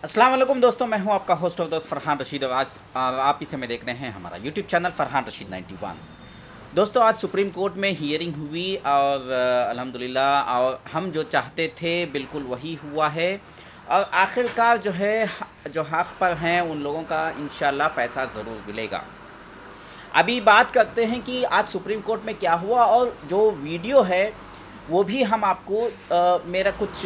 अस्सलाम वालेकुम दोस्तों, मैं हूं आपका होस्ट ऑफ दोस्त फरहान रशीद। आज आप इस समय देख रहे हैं हमारा यूट्यूब चैनल फरहान रशीद 91। दोस्तों, आज सुप्रीम कोर्ट में हियरिंग हुई और अल्हम्दुलिल्लाह और हम जो चाहते थे बिल्कुल वही हुआ है। और आखिरकार जो है, जो हक़ पर हैं उन लोगों का इंशाल्लाह पैसा ज़रूर मिलेगा। अभी बात करते हैं कि आज सुप्रीम कोर्ट में क्या हुआ, और जो वीडियो है वो भी हम आपको मेरा कुछ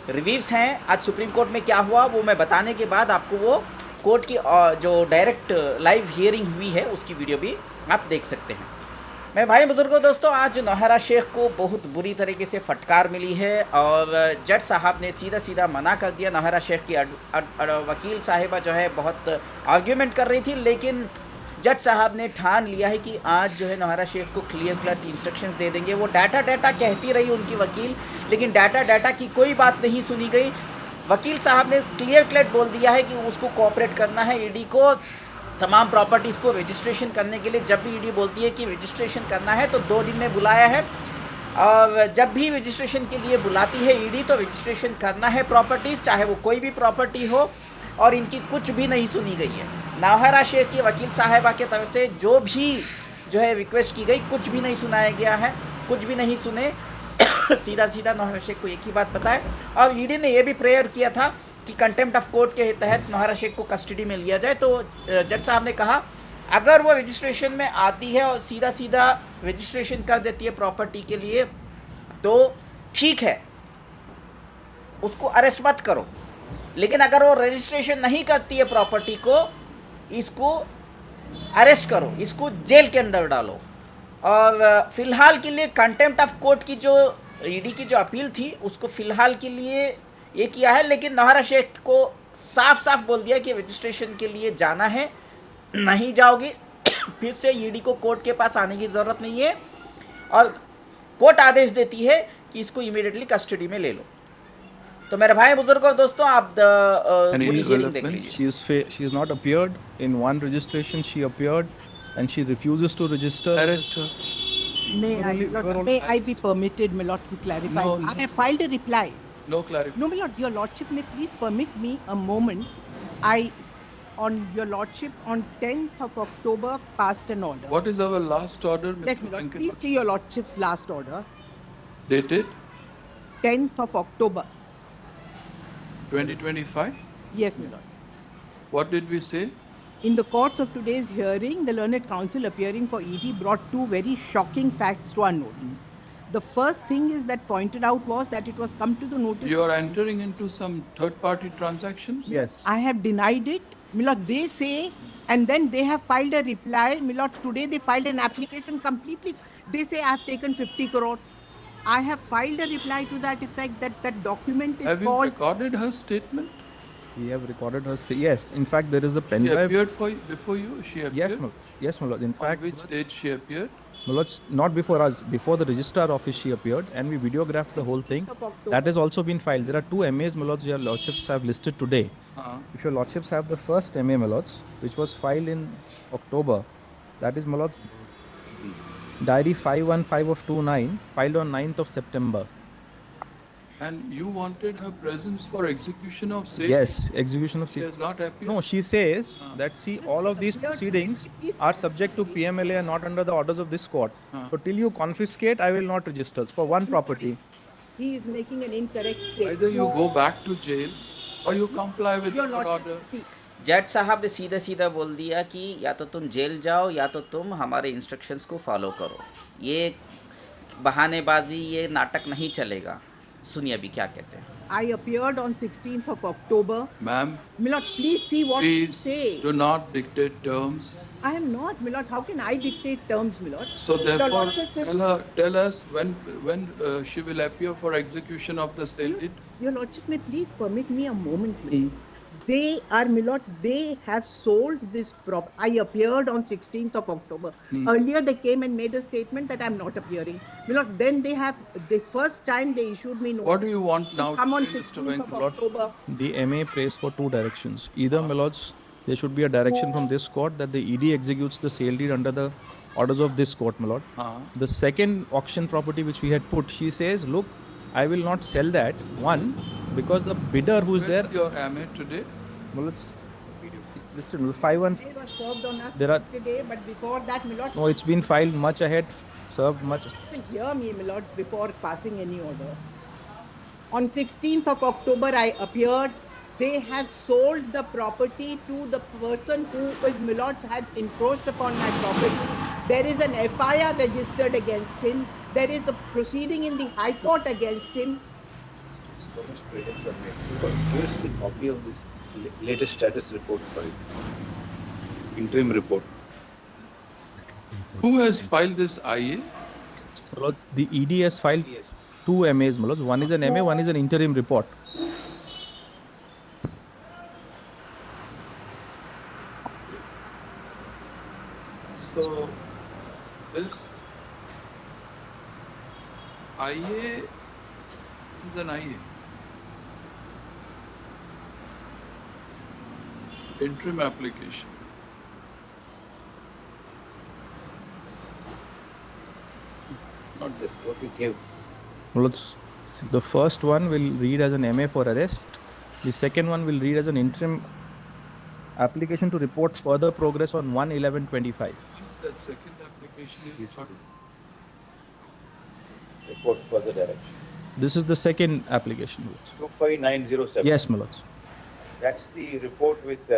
रिव्यूज़ हैं आज सुप्रीम कोर्ट में क्या हुआ वो मैं बताने के बाद आपको वो कोर्ट की जो डायरेक्ट लाइव हियरिंग हुई है उसकी वीडियो भी आप देख सकते हैं। मैं भाई बुजुर्गों, दोस्तों, आज नौहरा शेख को बहुत बुरी तरीके से फटकार मिली है और जज साहब ने सीधा सीधा मना कर दिया। नौहरा शेख की वकील साहिबा जो है बहुत आर्ग्यूमेंट कर रही थी, लेकिन जज साहब ने ठान लिया है कि आज जो है नौहरा शेख को क्लियर कट इंस्ट्रक्शंस दे देंगे। वो डाटा कहती रही उनकी वकील, लेकिन डाटा की कोई बात नहीं सुनी गई। वकील साहब ने क्लियर कट बोल दिया है कि उसको कोऑपरेट करना है ईडी को तमाम प्रॉपर्टीज़ को रजिस्ट्रेशन करने के लिए। जब भी ईडी बोलती है कि रजिस्ट्रेशन करना है तो 2 दिन में बुलाया है, और जब भी रजिस्ट्रेशन के लिए बुलाती है ईडी तो रजिस्ट्रेशन करना है प्रॉपर्टीज़, चाहे वो कोई भी प्रॉपर्टी हो, और इनकी कुछ भी नहीं सुनी गई है। नौहरा शेख की वकील साहिबा की तरफ से जो भी जो है रिक्वेस्ट की गई कुछ भी नहीं सुनाया गया है, कुछ भी नहीं सुने। सीधा सीधा नौहरा शेख को एक ही बात बताए, और ईडी ने यह भी प्रेयर किया था कि कंटेम्प्ट ऑफ कोर्ट के तहत नौहरा शेख को कस्टडी में लिया जाए। तो जज साहब ने कहा अगर वो रजिस्ट्रेशन में आती है और सीधा सीधा रजिस्ट्रेशन कर देती है प्रॉपर्टी के लिए तो ठीक है, उसको अरेस्ट मत करो, लेकिन अगर वो रजिस्ट्रेशन नहीं करती है प्रॉपर्टी को, इसको अरेस्ट करो, इसको जेल के अंदर डालो। और फिलहाल के लिए कंटेम्प्ट ऑफ कोर्ट की जो ईडी की जो अपील थी उसको फिलहाल के लिए ये किया है, लेकिन नौहरा शेख को साफ साफ बोल दिया कि रजिस्ट्रेशन के लिए जाना है, नहीं जाओगी फिर से ईडी को कोर्ट के पास आने की ज़रूरत नहीं है, और कोर्ट आदेश देती है कि इसको इमीडिएटली कस्टडी में ले लो। तो मेरे भाई बुजुर्गों, दोस्तों, आप पूरी हियरिंग देख लीजिए। She is not appeared in one registration. She appeared, and she refuses to register. Arrest her. May I be permitted, my lord, to clarify? No, I have filed a reply. No clarification. No, my lord, your lordship may please permit me a moment. On your lordship, on 10th of October, passed an order. What is our last order, Mr. Yes, my lord. Venkata? Please see your lordship's last order, Dated 10th of October. 2025. Yes, my lord. What did we say? In the course of today's hearing, the learned counsel appearing for ED brought 2 very shocking facts to our notice. The first thing is that pointed out was that it was come to the notice. You are entering into some third-party transactions? Yes. I have denied it. Milord, they say, and then they have filed a reply. Milord, today they filed an application completely. They say I have taken 50 crores. I have filed a reply to that effect that that document is Have you called. recorded her statement? We have recorded her. Yes. In fact, there is a pen She drive. appeared before you? She appeared? Yes, my lord. Yes, my lord. In On fact, which date she appeared? my lord, not before us. Before the registrar office, she appeared, and we videographed the whole thing. Of October. That has also been filed. There are 2 MAs, my lords, your lordships have listed today. If your lordships have the first MA, my lords, which was filed in October, that is, my lords, Diary 515 of 29, filed on 9th of September. And you wanted her presence for execution of sale? Yes, execution of She has not appeared? No, she says that, see, all of these proceedings are subject to PMLA and not under the orders of this court. So till you confiscate, I will not register for one property. He is making an incorrect statement. Either you go back to jail or you comply with Your the lordship, order. see, जज साहब ने सीधा सीधा बोल दिया कि या तो तुम जेल जाओ या तो तुम हमारे इंस्ट्रक्शंस को फॉलो करो। ये बहानेबाजी, ये नाटक नहीं चलेगा। सुनिए अभी क्या कहते हैं। I appeared on 16th of October. Ma'am, Milord, please see what you please say. do not dictate terms. I am not, Milord. How can I dictate terms, Milord? So Your therefore, lordship says- tell us when she will appear for execution of the sale deed. Your lordship may please permit me a moment, please. They are, Milord, they have sold this prop. I appeared on 16th of October. Earlier they came and made a statement that I'm not appearing. Milord, then they have, the first time they issued me notice. What do you want now? Come on Mr. 16th of Venkata? October. The MA prays for 2 directions. Either, my lords, there should be a direction from this court that the ED executes the sale deed under the orders of this court, my lord. The second auction property which we had put, she says, look, I will not sell that. One, because the bidder who is Where there, is your MA today? well, it's listen, 5-1. It was served on us There are yesterday, but before that, Milord, no. It's been filed much ahead, served much. hear me, Milord, before passing any order. On 16th of October, I appeared. They have sold the property to the person who is Milord had encroached upon my property. There is an FIR registered against him. There is a proceeding in the High Court against him. So much credits are made. Here's the copy of this latest status report file. Interim report. Who has filed this IA? Maloj, the ED has filed two MAs, Maloj. One is an MA, one is an interim report. So this IA is an IA. Interim application. Not this, what we gave. Maloj, the first one will read as an MA for arrest. The second one will read as an interim application to report further progress on 1/11/25. What is that second application you talking? Report further direction. This is the second application, Maloj. 25907. Yes, Maloj. That's the report with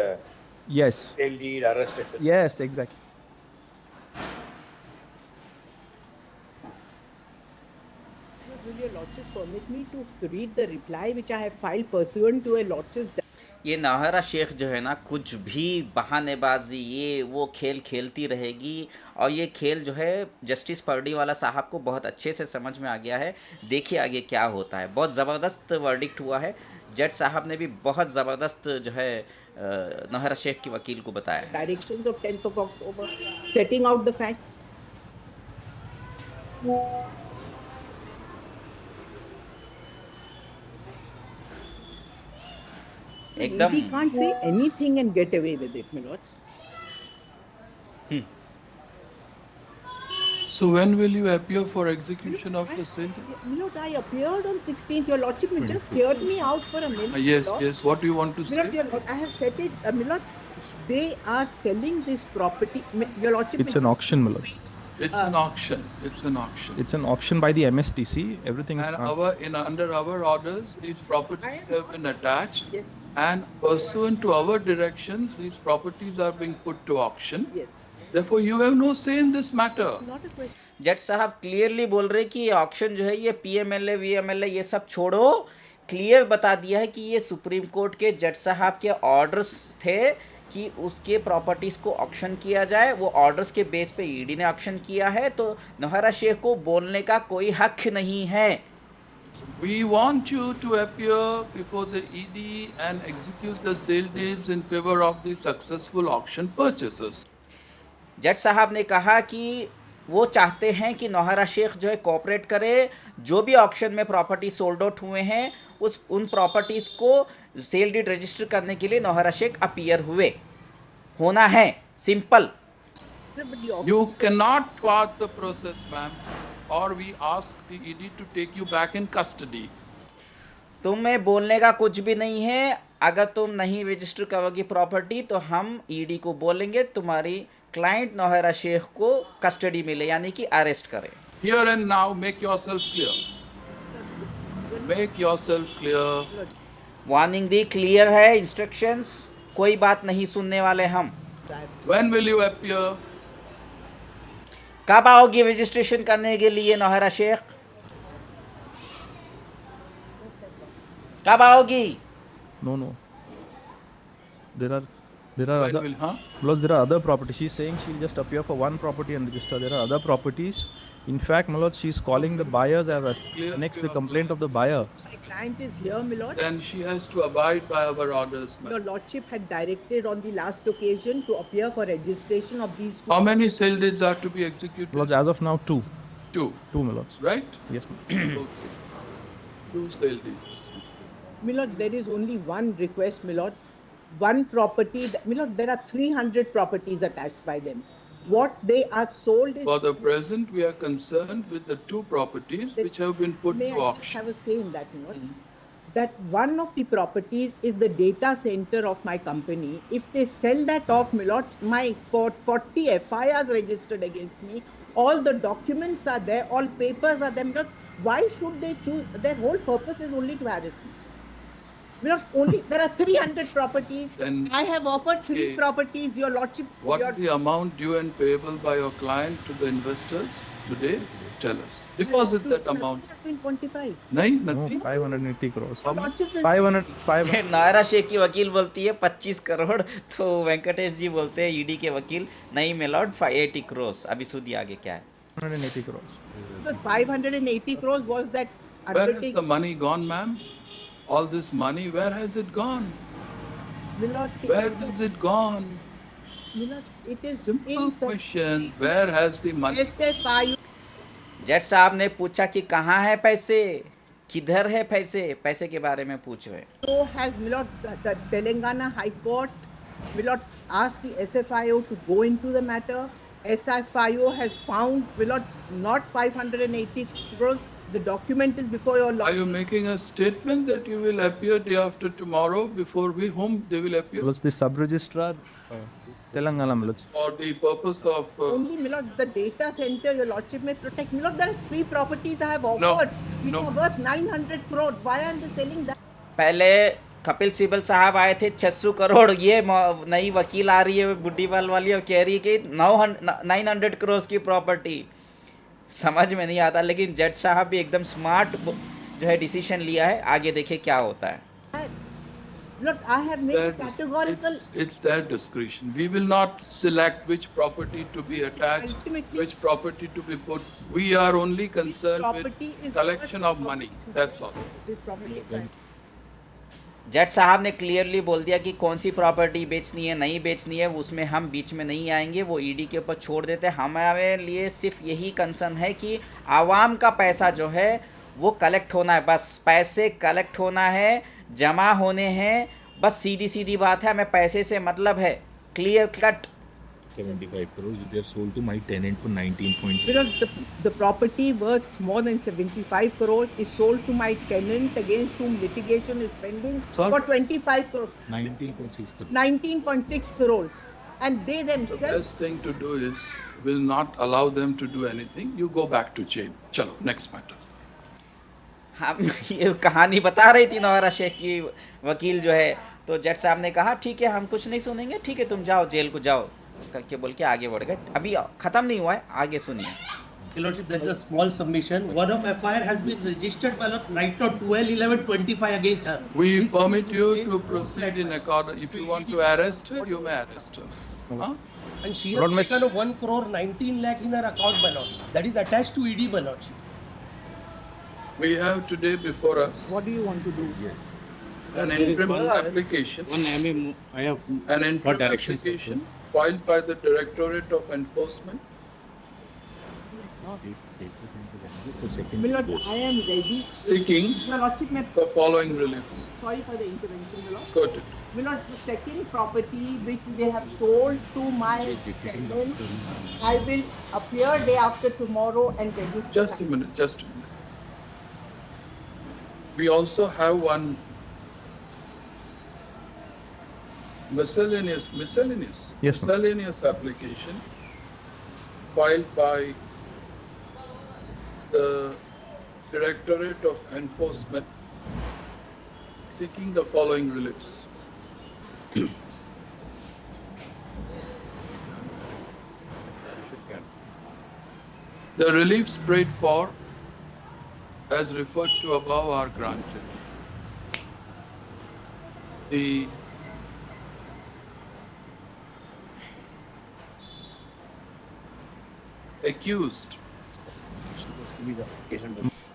Yes. sale deed, arrest, etc. Yes, exactly. Will your lordships permit me to read the reply which I have filed pursuant to a lordship's ये नौहरा शेख जो है ना कुछ भी बहानेबाजी ये वो खेल खेलती रहेगी और ये खेल जो है जस्टिस पर्डीवाला साहब को बहुत अच्छे से समझ में आ गया है। देखिए आगे क्या होता है। बहुत ज़बरदस्त वर्डिक्ट हुआ है। जज साहब ने भी बहुत ज़बरदस्त जो है नौहरा शेख की वकील को बताया। directions of 10th of October, setting out the facts. एकदम We can't say anything and get away with it, my lords. So when will you appear for execution of the sentence? My lord, I appeared on 16th. Your lordship will just hear me out for a minute. Yes, my lord. yes. What do you want to My lord, say? your lord, I have said it. My lord, they are selling this property. Your lordship. It's an auction, Maloj. It's an auction. It's an auction. It's an auction by the MSTC. Everything is And under our orders, these properties have been attached. Yes. And pursuant to our directions, these properties are being put to auction. Yes. Therefore, you have no say in this matter. Not a question. जज साहब clearly बोल रहे कि ये auction जो है ये PMLA वीएमएलए ये सब छोड़ो। क्लियर बता दिया है कि ये सुप्रीम कोर्ट के जज साहब के ऑर्डर्स थे कि उसके प्रॉपर्टीज को ऑक्शन किया जाए। वो ऑर्डर्स के बेस पे ईडी ने ऑक्शन किया है तो नौहरा शेख को बोलने का कोई हक नहीं है। We want you to appear before the ED and execute the sale deeds in favor of the successful auction purchasers. जज साहब ने कहा कि वो चाहते हैं कि नौहरा शेख जो है कोऑपरेट करे। जो भी ऑक्शन में प्रॉपर्टी सोल्ड आउट हुए हैं उन प्रॉपर्टीज़ को सेल डीड रजिस्टर करने के लिए नौहरा शेख अपीयर हुए होना है। Simple. You cannot thwart the process, ma'am, or we ask the ED to take you back in custody. तुम्हें बोलने का कुछ भी नहीं है। अगर तुम नहीं रजिस्टर करोगी प्रॉपर्टी तो हम ईडी को बोलेंगे तुम्हारी क्लाइंट नौहरा शेख को कस्टडी में ले यानी कि अरेस्ट करें। Here and now, make yourself clear. Make yourself clear. Warning दी, क्लियर है इंस्ट्रक्शंस, कोई बात नहीं सुनने वाले हम। When will you appear? कब आओगी रजिस्ट्रेशन करने के लिए नौहरा शेख? कब आओगी? no. There are When other will, huh? Maloj, there are other properties. She's saying she'll just appear for one property and register. There are other properties. In fact, Maloj, she's calling the buyers. I have annexed the complaint of the buyer. My client is here, my lord. Then she has to abide by our orders, ma'am. Your lordship had directed on the last occasion to appear for registration of these. How many sale deeds are to be executed? Maloj, as of now, two. Two, Two, Maloj. right? Yes, ma'am. Okay. Two sale deeds. My lord, there is only one request, my lord. One property, my lord, there are 300 properties attached by them. What they are sold is. For the present, we are concerned with the two properties which have been put May to I just auction. have a say in that, that one of the properties is the data center of my company. If they sell that off, Milot, my 40 FIRs registered against me, all the documents are there, all papers are there. Milot, why should they choose? Their whole purpose is only to harass me. Milot, only there are 300 properties. Then, I have offered 3 okay. properties. Your Lordship, What is the amount due and payable by your client to the investors today? Tell us. Deposit that amount. has been 25. No, No, nothing. 580 crores. Your Lordship is 500. Naira Sheikh की वकील बोलती है 25 करोड़, तो वेंकटेश जी बोलते हैं ED के वकील नहीं मिलॉर्ड 580 करोड़। अभी सुनिए आगे क्या है। 580 crores. the 580 crores was that Where has undertaking. the money gone, ma'am? All this money, where has it gone? Milord, Where has it gone? Milord, it is Simple in the question. Where has the money? SFIU. Jet साहब ने पूछा कि कहाँ है पैसे, किधर है पैसे, पैसे के बारे में पूछ रहे। So has Milord, the Telangana High Court, Milord, asked the SFIO to go into the matter. SFIO has found, Milord, not 580 crores. The document is before your Are law. you making a statement that you will appear day after tomorrow before whom they will appear? Was the sub-registrar Telangana Milords. For the purpose of Only, Milord, the data center, your Lordship may protect. Milord, there are 3 properties I have offered, which no. are worth 900 crores. Why are they selling that? पहले कपिल सिब्बल साहब आए थे 600 करोड़, ये नई वकील आ रही है बुड्डीवाल वाली और कह रही है कि 900 करोड़ की प्रॉपर्टी। समझ में नहीं आता, लेकिन जज साहब भी एकदम स्मार्ट जो है डिसीजन लिया है। आगे देखिए क्या होता है। Look, I have made a categorical. it's their discretion. We will not select which property to be attached, Ultimately- which property to be put. We are only concerned property with is collection worth- of money. That's all. This property is जज साहब ने clearly बोल दिया कि कौन सी property बेचनी है नहीं बेचनी है, उसमें हम बीच में नहीं आएंगे, वो ईडी के ऊपर छोड़ देते हैं। हमारे लिए सिर्फ यही कंसर्न है कि आवाम का पैसा जो है वो कलेक्ट होना है, बस पैसे कलेक्ट होना है, जमा होने हैं, बस सीधी सीधी बात है। हमें पैसे से मतलब है, clear cut. 75 crores, they're sold to my tenant for 19.6. Because the property worth more than 75 crores is sold to my tenant against whom litigation is pending Sir? for 25 crores, 19.6 crores. 19.6 crores. And they The themselves, best thing to do is, will not allow them to do anything. You go back to jail. Chalo, next matter. हम ये कहानी बता रही थी नवारा शेख की वकील जो है, तो जज साहब ने कहा ठीक है हम कुछ नहीं सुनेंगे, ठीक है तुम जाओ जेल को जाओ करके बोल के आगे बढ़ गए। अभी ख़त्म नहीं हुआ है, आगे सुनिए। Your Lordship, there is a small submission. One of FIR has been registered by right now 12/11/25 against her. We This- permit you to proceed in accordance. If you want to arrest her, you may arrest her. Huh? And she Lord, has Miss- taken 1 crore 19 lakh in her account, my lord. That is attached to ED, my lordship. We have today before us what do you want to do? an interim application. One MA, I have An interim got directions. application filed by the Directorate of Enforcement. Milord, I am ready. Seeking Your Lordship, may, the following reliefs. sorry for the intervention, Milord. Quoted. Milord, the second property which they have sold to my tenant, I will appear day after tomorrow and register. Just a minute, just a minute. We also have one miscellaneous Yes, ma'am. miscellaneous application filed by the Directorate of Enforcement seeking the following reliefs. The reliefs prayed for as referred to above are granted. The accused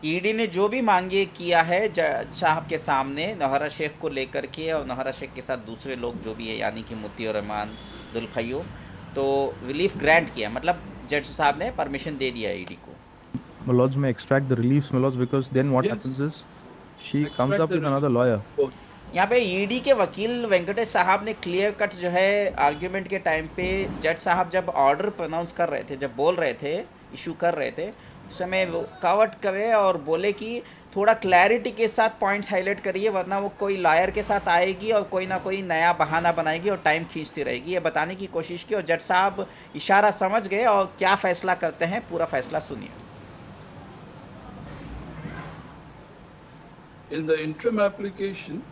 ED ने जो भी मांगे किया है जज साहब के सामने नौहरा शेख को लेकर के और नौहरा शेख के साथ दूसरे लोग जो भी है यानी कि मुत्ती और रहमान दुल खय्यूम, तो रिलीफ ग्रांट किया, मतलब जज साहब ने परमिशन दे दिया ईडी को। My lords may extract the reliefs, my lords, because then what Yes. happens is she Extract comes up the with another lawyer. both. यहाँ पे ईडी के वकील वेंकटेश साहब ने क्लियर कट जो है आर्ग्यूमेंट के टाइम पे जज साहब जब ऑर्डर प्रोनाउंस कर रहे थे, जब बोल रहे थे, इशू कर रहे थे, उस समय वो कवट करे और बोले कि थोड़ा क्लैरिटी के साथ पॉइंट्स हाईलाइट करिए, वरना वो कोई लायर के साथ आएगी और कोई ना कोई नया बहाना बनाएगी और टाइम खींचती रहेगी। ये बताने की कोशिश की और जज साहब इशारा समझ गए और क्या फ़ैसला करते हैं, पूरा फ़ैसला सुनिए। In the interim application,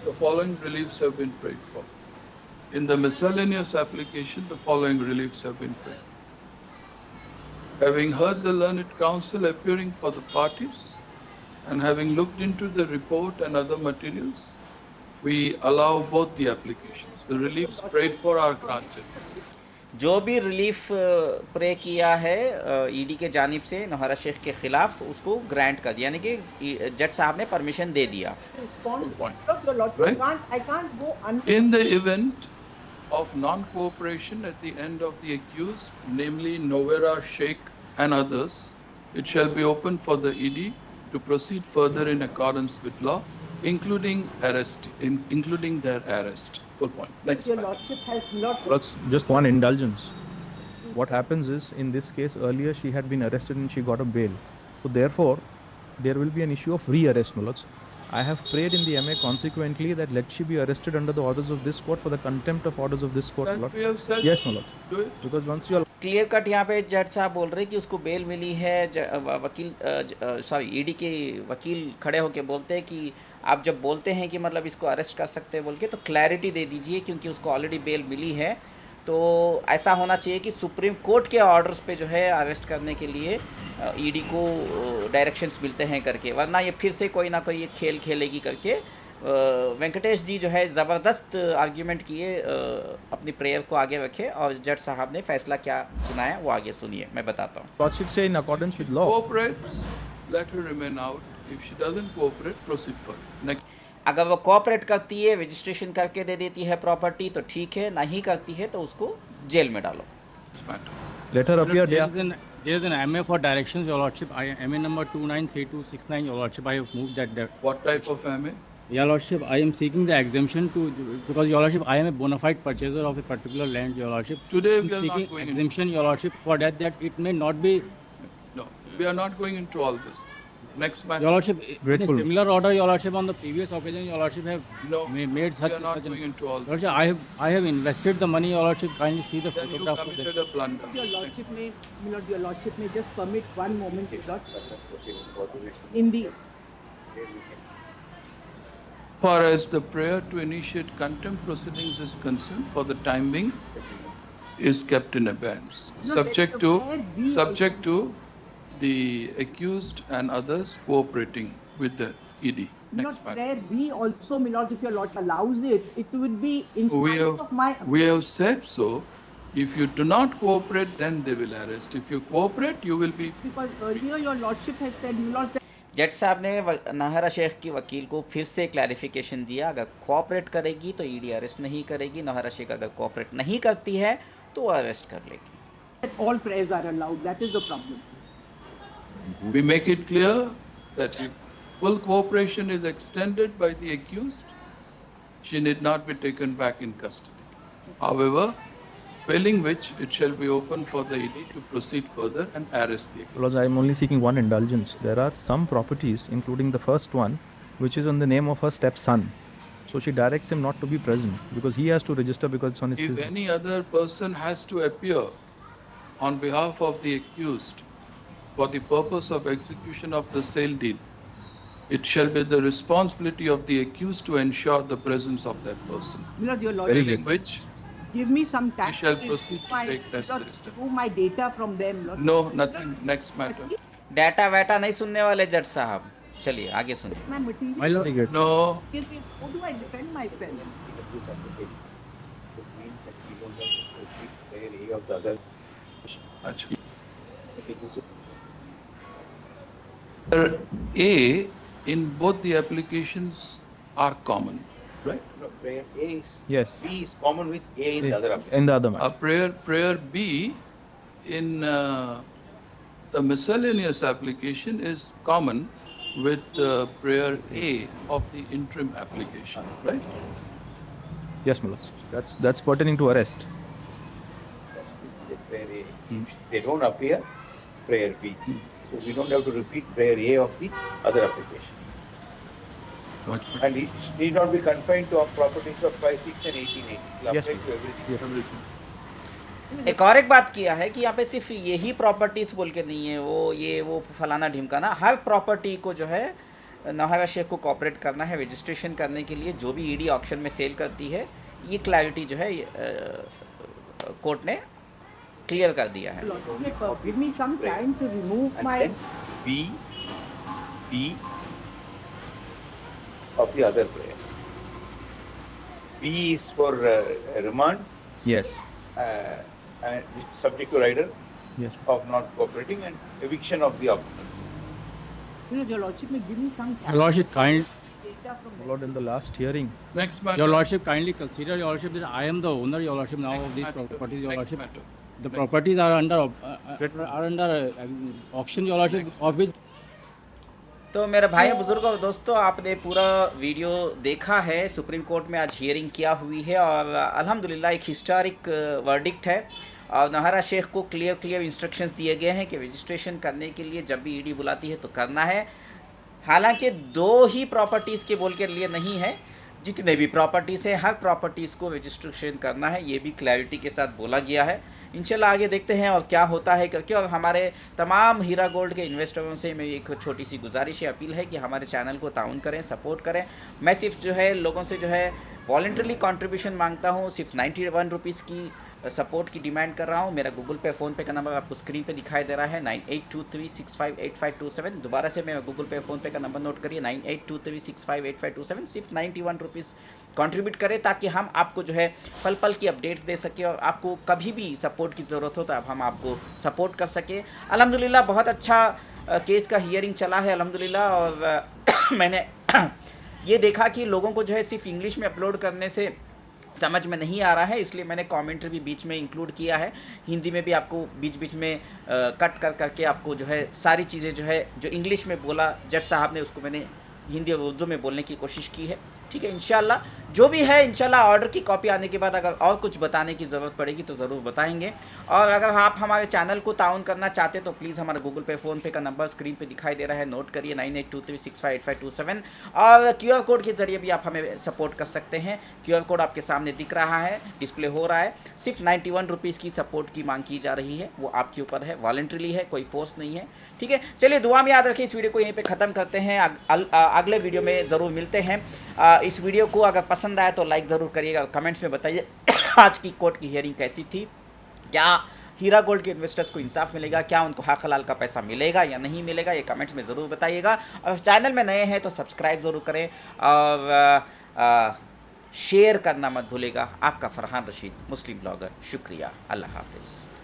the following reliefs have been prayed for. In the miscellaneous application, the following reliefs have been prayed. Having heard the learned counsel appearing for the parties and having looked into the report and other materials, we allow both the applications. The reliefs prayed for are granted. जो भी relief pray किया है ED के जानिब से नौहरा शेख के खिलाफ, उसको ग्रांट कर दिया, यानी कि जज साहब ने परमिशन दे दिया। Right. I can't go In the event of non-cooperation at the end of the accused, namely Novera Sheikh and others, it shall be open for the ED to proceed further in accordance with law, including including their arrest. Full point. Next. Your slide. Lordship has not. Lords, just one indulgence. What happens is, in this case, earlier she had been arrested and she got a bail. So therefore, there will be an issue of re-arrest, my lords. I have prayed in the MA consequently that let she be arrested under the orders of this court for the contempt of orders of this court, my That lord. we have said. Yes, my lord. Do it. Because once you are clear cut यहाँ पे जज साहब बोल रहे हैं कि उसको bell मिली है। वकील सॉरी ईडी के वकील खड़े होकर बोलते हैं कि आप जब बोलते हैं कि मतलब इसको अरेस्ट कर सकते हैं बोल के, तो क्लैरिटी दे दीजिए क्योंकि उसको ऑलरेडी बेल मिली है। तो ऐसा होना चाहिए कि सुप्रीम कोर्ट के ऑर्डर्स पे जो है अरेस्ट करने के लिए ईडी को डायरेक्शंस मिलते हैं करके, वरना ये फिर से कोई ना कोई ये खेल खेलेगी करके। वेंकटेश जी जो है ज़बरदस्त आर्ग्यूमेंट किए, अपनी प्रेयर को आगे रखे और जज साहब ने फैसला क्या सुनाया वो आगे सुनिए, मैं बताता हूँ। lordship say in accordance with law. Cooperates, let her remain out. If she doesn't cooperate, proceed further. Next. अगर वो कोऑपरेट करती है, रजिस्ट्रेशन करके दे देती है प्रॉपर्टी तो ठीक है, नहीं करती है तो उसको जेल में डालो। Next matter. Let her appear day There is an MA for directions, Your Lordship. MA number 293269, Your Lordship. I have moved that. What type of MA? Your Lordship, I am seeking the exemption to, because Your Lordship, I am a bona fide purchaser of a particular land, Your Lordship. Today I am we are not seeking going into. exemption, Your Lordship, for that it may not be. No, we are not going into all this. Next matter. Your Lordship, in a Grateful. similar order, Your Lordship, on the previous occasion, Your Lordship have No, made such. we are not such an- going into all Your this. Lordship, I have invested the money, Your Lordship. Kindly see the Then you photograph of committed that. a blunder. Your Next. Lordship may, your Lordship may just permit one moment, Lord. In the Far as the prayer to initiate contempt proceedings is concerned, for the time being, is kept in abeyance, No, subject let to the prayer be subject to the accused and others cooperating with the ED. not Next matter. prayer be also, my Lord, if your Lord allows it, it would be in We spite have of my. we have said so. If you do not cooperate, then they will arrest. If you cooperate, you will be. Because earlier your Lordship has said, my Lord, that जज साहब ने नाहरा शेख की वकील को फिर से clarification दिया, अगर कोऑपरेट करेगी तो ईडी अरेस्ट नहीं करेगी, नाहरा शेख अगर कोऑपरेट नहीं करती है तो वो अरेस्ट कर लेगी। all prayers are allowed. That is the problem. We make it clear that if full cooperation is extended by the accused, she need not be taken back in custody. However, failing which, it shall be open for the ED to proceed further and arrest the accused. Lords, I am only seeking one indulgence. There are some properties, including the first one, which is on the name of her stepson. So she directs him not to be present because he has to register because it's on his If business. any other person has to appear on behalf of the accused for the purpose of execution of the sale deed, it shall be the responsibility of the accused to ensure the presence of that person. My Lord, your Very Lordship, Failing which, give me some time. shall proceed to My- take necessary Lord, steps. remove my data from them, Lord. no, nothing. Next matter. Data वाटा नहीं सुनने वाले जज साहब, चलिए आगे सुनिए। My material. My Lord, Very good. No, How do I defend myself? Achha. A in both the applications are common, right? No, prayer A is, Yes. B is common with A in the other application. In the other matter. Prayer B in the miscellaneous application is common with prayer A of the interim application, right? Yes, my lords. That's pertaining to arrest. Say prayer A. If they don't appear, prayer B. So we don't have to repeat prayer A of the other application. And it need not be confined to properties of 5, 6 and 1880. It will Yes, apply to everything. Everything. एक और एक बात किया है कि यहाँ पे सिर्फ यही प्रॉपर्टीज बोल के नहीं है, वो फलाना ढिमकाना, हर प्रॉपर्टी को जो है नौहरा शेख को कॉपरेट करना है रजिस्ट्रेशन करने के लिए, जो भी ईडी ऑक्शन में सेल करती है, ये क्लैरिटी जो है कोर्ट ने क्लियर कर दिया है। Give me some time to remove And my. then B, D of the other prayer. B is for remand Yes. and subject to rider Yes. of not cooperating and eviction of the occupants. Your Lordship may give me some time. Your Lordship, Data from My lord, in the last hearing, Next matter. Your Lordship, kindly consider, Your Lordship, that I am the owner, Your Lordship, now of these matter. properties, Your Next Lordship. matter. The Next. properties are under auction, Your Lordship, Next. of which तो मेरे भाई बुजुर्गों और दोस्तों, आपने पूरा video देखा है। सुप्रीम कोर्ट में आज हियरिंग किया हुई है और अल्हम्दुलिल्लाह एक हिस्टोरिक वर्डिक्ट है और नौहरा शेख को क्लियर इंस्ट्रक्शंस दिए गए हैं कि रजिस्ट्रेशन करने के लिए जब भी ईडी बुलाती है तो करना है। हालांकि 2 ही प्रॉपर्टीज़ के बोल के लिए नहीं है, जितने भी प्रॉपर्टीज़ हैं हर प्रॉपर्टीज़ को रजिस्ट्रेशन करना है, ये भी क्लैरिटी के साथ बोला गया है। इंशाल्लाह आगे देखते हैं और क्या होता है करके। और हमारे तमाम हीरा गोल्ड के इन्वेस्टरों से मेरी एक छोटी सी गुजारिश है, अपील है कि हमारे चैनल को ताउन करें, सपोर्ट करें। मैं सिर्फ जो है लोगों से जो है वॉलंटरली कंट्रीब्यूशन मांगता हूँ, सिर्फ 91 रुपीज़ की सपोर्ट की डिमांड कर रहा हूँ। मेरा गूगल पे, फ़ोनपे का नंबर आपको स्क्रीन पे दिखाई दे रहा है 9823658527। दोबारा से मेरा गूगल पे, फ़ोनपे का नंबर नोट करिए 9823658527। सिर्फ 91 रुपीज़ कंट्रीब्यूट करें ताकि हम आपको जो है पल पल की अपडेट्स दे सके और आपको कभी भी सपोर्ट की ज़रूरत हो तो अब हम आपको सपोर्ट कर सके। अल्हम्दुलिल्लाह बहुत अच्छा केस का हियरिंग चला है अल्हम्दुलिल्लाह। और मैंने ये देखा कि लोगों को जो है सिर्फ इंग्लिश में अपलोड करने से समझ में नहीं आ रहा है, इसलिए मैंने कमेंट्री भी बीच में इंक्लूड किया है। हिंदी में भी आपको बीच बीच में कट करके आपको जो है सारी चीज़ें जो है जो इंग्लिश में बोला जज साहब ने उसको मैंने हिंदी और उर्दू में बोलने की कोशिश की है। ठीक है, इंशाल्लाह जो भी है इंशाल्लाह ऑर्डर की कॉपी आने के बाद अगर और कुछ बताने की ज़रूरत पड़ेगी तो ज़रूर बताएंगे। और अगर आप हमारे चैनल को ताउन करना चाहते तो प्लीज़ हमारा गूगल पे, फ़ोनपे का नंबर स्क्रीन पे दिखाई दे रहा है, नोट करिए 9823658527। और QR कोड के ज़रिए भी आप हमें सपोर्ट कर सकते हैं। QR कोड आपके सामने दिख रहा है, डिस्प्ले हो रहा है। सिर्फ 91 रुपीज़ की सपोर्ट की मांग की जा रही है, वो आपके ऊपर है, वॉलंटरीली है, कोई फोर्स नहीं है। ठीक है, चलिए दुआ में याद रखिए। इस वीडियो को यहीं पर ख़त्म करते हैं, अगले वीडियो में ज़रूर मिलते हैं। इस वीडियो को अगर पसंद आया तो लाइक ज़रूर करिएगा, कमेंट्स में बताइए आज की कोर्ट की हियरिंग कैसी थी, क्या हीरा गोल्ड के इन्वेस्टर्स को इंसाफ मिलेगा, क्या उनको हक हलाल का पैसा मिलेगा या नहीं मिलेगा, ये कमेंट्स में ज़रूर बताइएगा। और चैनल में नए हैं तो सब्सक्राइब ज़रूर करें और शेयर करना मत भूलेगा। आपका फरहान रशीद, मुस्लिम ब्लॉगर, शुक्रिया, अल्लाह हाफिज़।